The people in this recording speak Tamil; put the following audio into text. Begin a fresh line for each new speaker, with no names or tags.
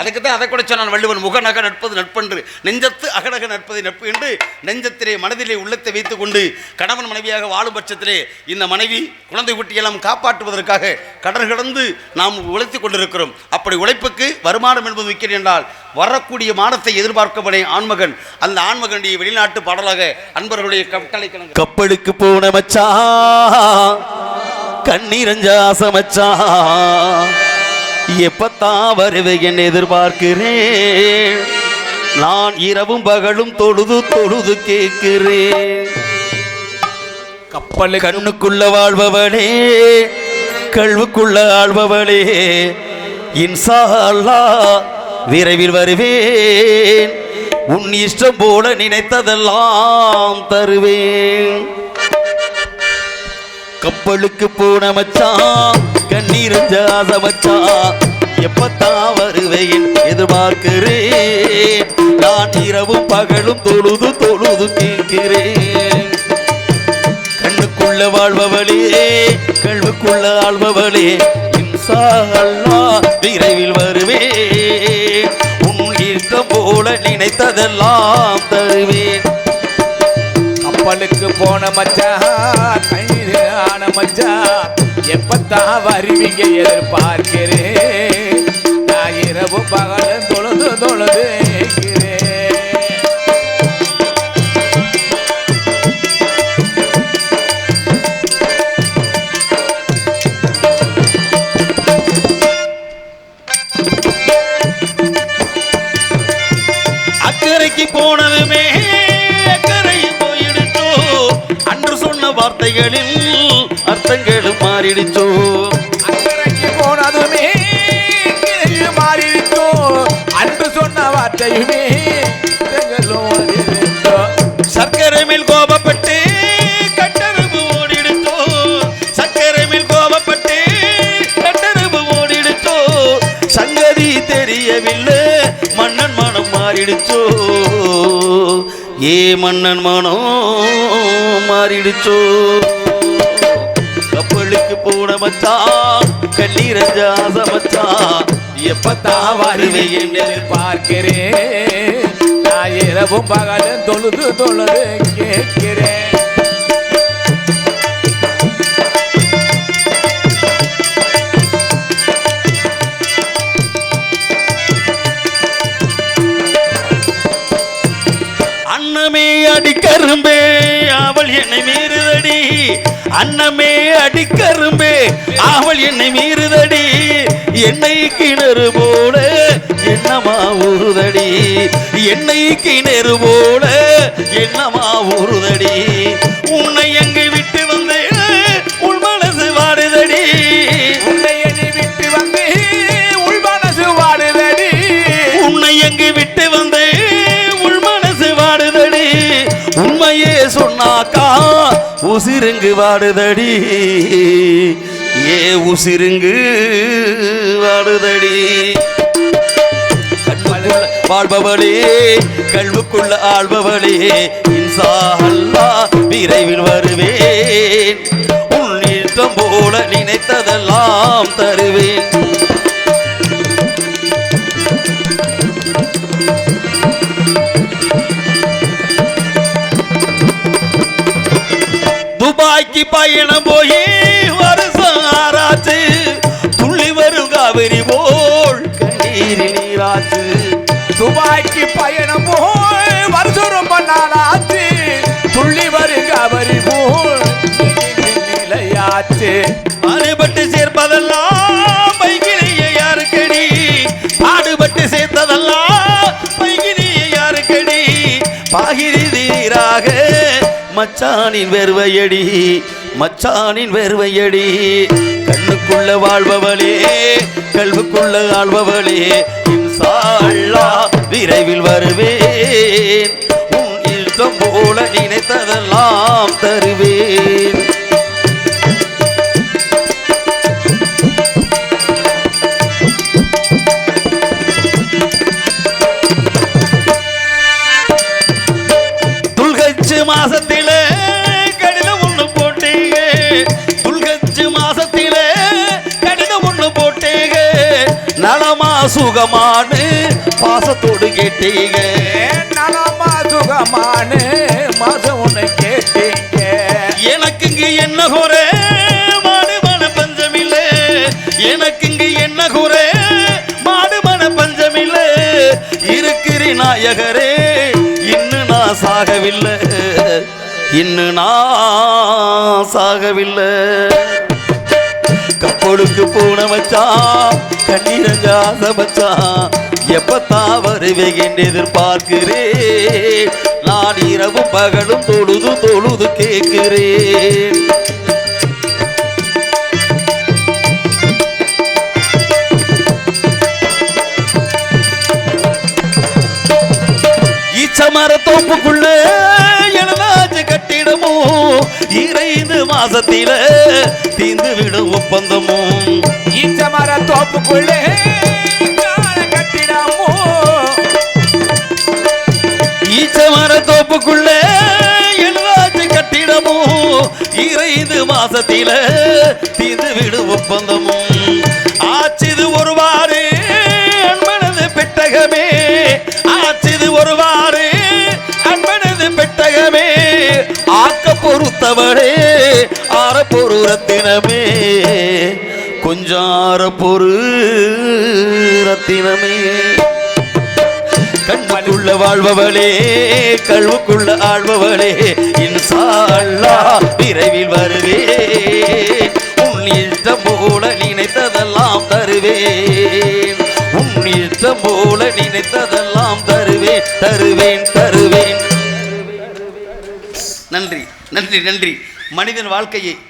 அதுக்குத்தான் அதை கூட சொன்னான் வள்ளுவன், முகநக நட்பது நட்பன்று நெஞ்சத்து அகநக நட்பதை நட்பு என்று. நெஞ்சத்திலே மனதிலே உள்ளத்தை வைத்துக் கொண்டு கணவன் மனைவியாக வாழும் பட்சத்திலே இந்த மனைவி குழந்தை குட்டியெல்லாம் காப்பாற்றுவதற்காக கடல் கடந்து நாம் உழைத்து கொண்டிருக்கிறோம். அப்படி உழைப்புக்கு வருமானம் என்பது முக்கியம் என்றால் வரக்கூடிய மானத்தை எதிர்பார்க்கப்படே ஆண்மகன். அந்த ஆண்மகனுடைய வெளிநாட்டு பாடலாக அன்பர்களுடைய கட்டளை கணக்கு.
கப்பலுக்கு போன மச்சா கண்ணீரஞ்ச ஆசை மச்சா, எப்பத்தான் வருவேன் எதிர்பார்க்கிறேன். நான் இரவும் பகலும் தொழுது தொழுது கேட்கிறேன். கப்பல் கண்ணுக்குள்ள வாழ்பவளே, கல்வுக்குள்ள ஆள்பவளே, இன்ஷா அல்லாஹ் விரைவில் வருவேன். உன் இஷ்டம் போல நினைத்ததெல்லாம் தருவேன். கப்பலுக்கு போன மச்சான் கண்ணீரஞ்ச ஆசை மச்சான், எப்பத்தான் வருவேன் எதிர்பார்க்கிறேன். நான் இரவும் பகலும் தொழுது தொழுது கேட்கிறேன். கண்ணுக்குள்ள வாழ்பவளே, கல்வுக்குள்ள ஆள்பவளே, இன்ஷா அல்லாஹ் விரைவில் வருவேன். உன் இஷ்டம் போல நினைத்ததெல்லாம் தருவேன்.
கப்பலுக்கு போன மச்சான் கண்ணீர் ஆன மச்சான், எப்பத்தான் வருவீங்க எதிர்பார்க்கிறேன். நான் இரவு பகலும் தொழுது தொழுது
அக்கறைக்கு போனதுமே அக்கறையும் போயிடுச்சோ, அன்று சொன்ன வார்த்தைகளில் அர்த்தங்களும் மாறிடுச்சோ.
அக்கறைக்கு போனதுமே மாறிடுச்சோ, அன்று சொன்ன வார்த்தையுமே
சர்க்கரை மேல் கோபப்பட்டு கட்டரும்பு ஓடிடுச்சோ, சர்க்கரை மேல் கோபப்பட்டு கட்டரும்பு ஓடிடுச்சோ. சங்கதி தெரியவில்லை, மன்னன் மனம் மாறிடுச்சோ. ஏ மன்னன் மனம் மாறிடுச்சோ. கப்பலுக்கு போன மச்சான் கண்ணீரஞ்ச ஆசை மச்சான், எப்பத்தான் வருவேன்
எதிர்பார்க்கிறேன். நான் இரவும் பகலும் தொழுது தொழுது கேட்கிறேன்.
அன்னமே அடிக்கரும்பே அவள் என்னை மீறுதடி, அன்னமே அடிக்கரும்பே அவள் என்னை மீறுதடி. என்னை கிணறு போல என்னமா உருதடி, என்னை கிணறு போல என்னமா உருதடி. உன்னை எங்கு விட்டு வந்து உள் மனசு வாடுதடி,
உன்னை என்னை விட்டு வந்து உள் மனசு வாடுதடி.
உன்னை எங்கு விட்டு வந்து உள் மனசு வாடுதடி. உண்மையே சொன்னாக்கா உசிருங்கு வாடுதடி, ஏ உசிருங்கு வாடுதடி. கண்ணுக்குள்ள வாழ்பவளே, கல்வுக்குள்ள ஆள்பவளே, இன்ஷா அல்லாஹ் விரைவில் வருவேன். உன் இஷ்டம் போல நினைத்ததெல்லாம் தருவேன். துபாய்க்கு பயணம் போய் வருஷம் ஆராச்சு, துள்ளி வரும் காவிரி போல் கண்ணீரில் நீராச்சு.
துபாய்க்கு பயணம் போய் வருஷம் ரொம்ப நாளாச்சு, துள்ளி வரும் காவிரி போல் நிலையாச்சு.
பாடுபட்டு சேர்ப்பதெல்லாம் பைகிலேயே யாருக்கடி, பாடுபட்டு சேர்த்ததெல்லாம் பைகிலேயே யாருக்கடி. பாகிரி தீராக மச்சானின் வெறுவையடி, மச்சானின் வெறுவையடி. கண்ணுக்குள்ள வாழ்பவளே, கல்வுக்குள்ள ஆள்பவளே, இன்ஷா அல்லாஹ் விரைவில் வருவேன். உன் இஷ்டம் போல நினைத்ததெல்லாம் தருவேன். துல்கச்சு மாசத்தில கடிதம் ஒண்ணு போட்டீங்க, துல்கச்சு மாசத்தில கடிதம் ஒண்ணு போட்டீங்க. நலமா
சுகமானு பாசத்தோடு கேட்டீங்க
நலமா சுகமானு மாசம் ஒண்ணு கேட்டீங்க
எனக்கு இங்கு என்ன குறை மாடுமன பஞ்சமில்லை எனக்கு இங்கு என்ன குறை மாடுமன பஞ்சமில்லை இருக்கிற நாயகரே இன்னும் நான் சாகவில்லை இன்னும் நான் சாகவில்லை கப்பலுக்கு போன வச்சான் கண்ணீரங்க ஆசை வச்சான் எப்பத்தான் வருவேன் எதிர்பார்க்கிறேன் நான் இரவும் பகலும் தொழுது தொழுது கேட்கிறேன் ஈச்சமர தோப்புக்குள்ள எனதாச்சு கட்டிடமோ 2 மாசத்தில தீந்து விடும் ஒப்பந்தமோ
ஈச்சமர தோப்புக்குள்ளே கட்டிடமோ
ஈச்சமர தோப்புக்குள்ள எனதாச்சு கட்டிடமோ 2 மாசத்தில தீந்து விடும் ஒப்பந்தமோ ஆச்சிது ஒருவாறு அன்பனது பெட்டகமே ஆச்சிது ஒருவாறு அன்பனது பெட்டகமே ஆக்க பொறுத்தவளே ஆற பொரு ரத்தினமே கொஞ்சம் ஆற பொரு ரத்தினமே கண்ணுக்குள்ள வாழ்பவளே கல்வுக்குள்ள ஆழ்பவளே இன்ஷா அல்லாஹ் விரைவில் வருவேன் உன் இஷ்டம் போல நினைத்ததெல்லாம் தருவேன் உன் இஷ்டம் போல நினைத்ததெல்லாம் தருவேன் தருவேன் தருவேன்
நன்றி நன்றி நன்றி மனிதன் வாழ்க்கையை